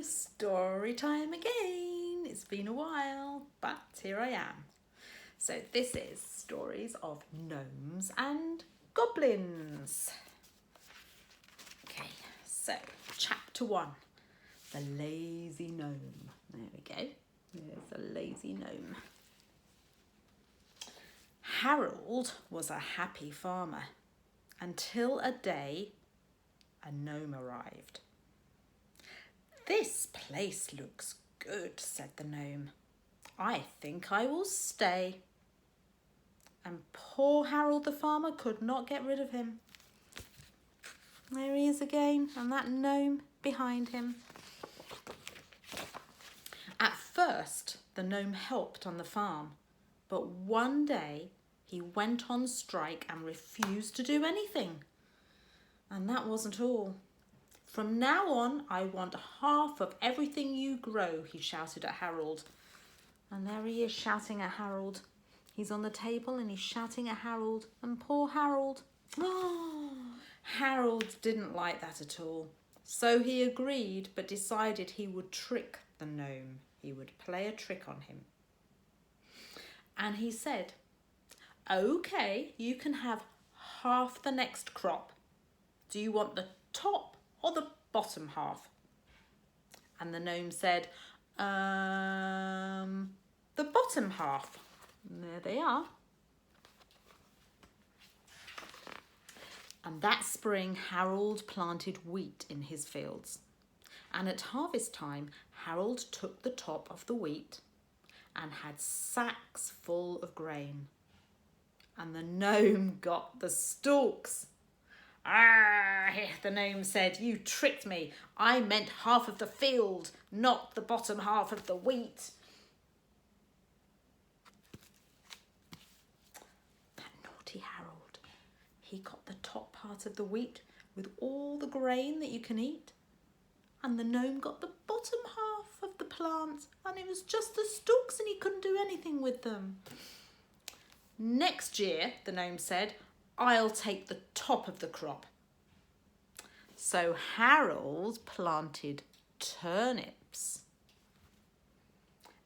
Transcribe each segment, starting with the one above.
Story time again. It's been a while, but here I am. So this is stories of gnomes and goblins. Okay, so chapter 1, the lazy gnome. There we go. There's a lazy gnome. Harold was a happy farmer until a day a gnome arrived. "This place looks good," said the gnome. "I think I will stay." And poor Harold the farmer could not get rid of him. There he is again, and that gnome behind him. At first, the gnome helped on the farm, but one day he went on strike and refused to do anything. And that wasn't all. "From now on, I want half of everything you grow," he shouted at Harold. And there he is shouting at Harold. He's on the table and he's shouting at Harold. And poor Harold. Oh, Harold didn't like that at all. So he agreed, but decided he would trick the gnome. He would play a trick on him. And he said, "Okay, you can have half the next crop. Do you want the top or the bottom half?" And the gnome said, the bottom half." And there they are. And that spring, Harold planted wheat in his fields. And at harvest time, Harold took the top of the wheat and had sacks full of grain. And the gnome got the stalks. "Ah," the gnome said, "you tricked me. I meant half of the field, not the bottom half of the wheat." That naughty Harold. He got the top part of the wheat with all the grain that you can eat. And the gnome got the bottom half of the plant, and it was just the stalks and he couldn't do anything with them. "Next year," the gnome said, "I'll take the top of the crop." So Harold planted turnips.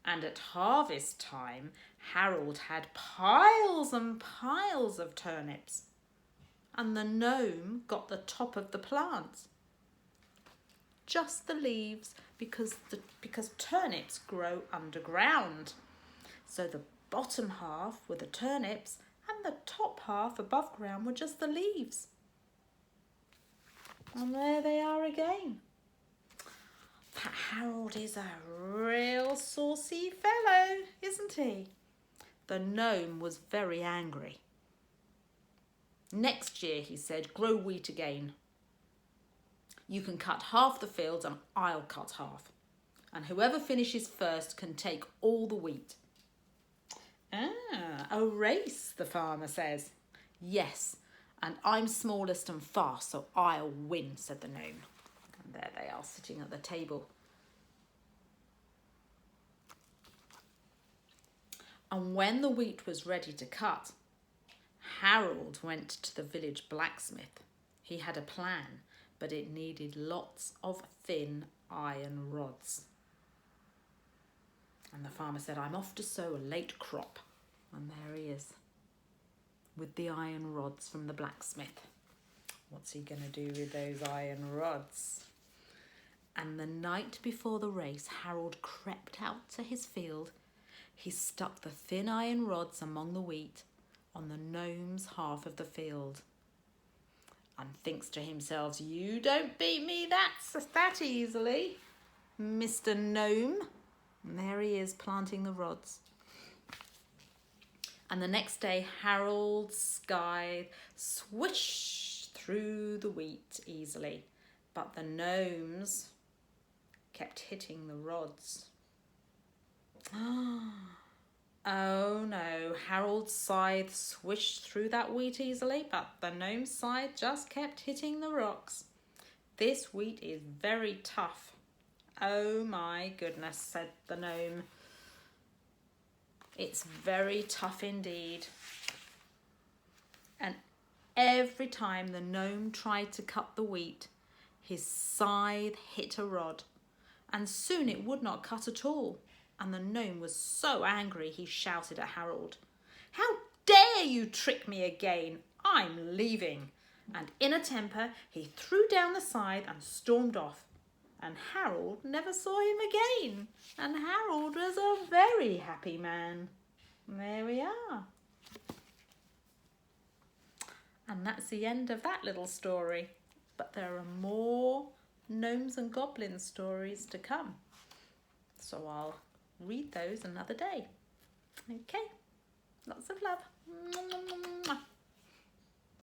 And at harvest time, Harold had piles and piles of turnips. And the gnome got the top of the plant. Just the leaves, because turnips grow underground. So the bottom half were the turnips and the top half above ground were just the leaves. And there they are again. But Harold is a real saucy fellow, isn't he? The gnome was very angry. "Next year," he said, "grow wheat again. You can cut half the fields and I'll cut half. And whoever finishes first can take all the wheat." "Ah, a race," the farmer says. "Yes, and I'm smallest and fast, so I'll win," said the gnome. And there they are sitting at the table. And when the wheat was ready to cut, Harold went to the village blacksmith. He had a plan, but it needed lots of thin iron rods. And the farmer said, "I'm off to sow a late crop." And there he is with the iron rods from the blacksmith. What's he going to do with those iron rods? And the night before the race, Harold crept out to his field. He stuck the thin iron rods among the wheat on the gnome's half of the field. And thinks to himself, "You don't beat me that easily, Mr. Gnome." And there he is planting the rods. And the next day, Harold's scythe swished through the wheat easily, but the gnomes kept hitting the rods. Oh no, Harold's scythe swished through that wheat easily, but the gnome's scythe just kept hitting the rocks. "This wheat is very tough." "Oh my goodness," said the gnome. "It's very tough indeed." And every time the gnome tried to cut the wheat, his scythe hit a rod, and soon it would not cut at all. And the gnome was so angry he shouted at Harold, "How dare you trick me again? I'm leaving." And in a temper he threw down the scythe and stormed off. And Harold never saw him again. And Harold was a very happy man. There we are. And that's the end of that little story. But there are more gnomes and goblins stories to come. So I'll read those another day. Okay, lots of love.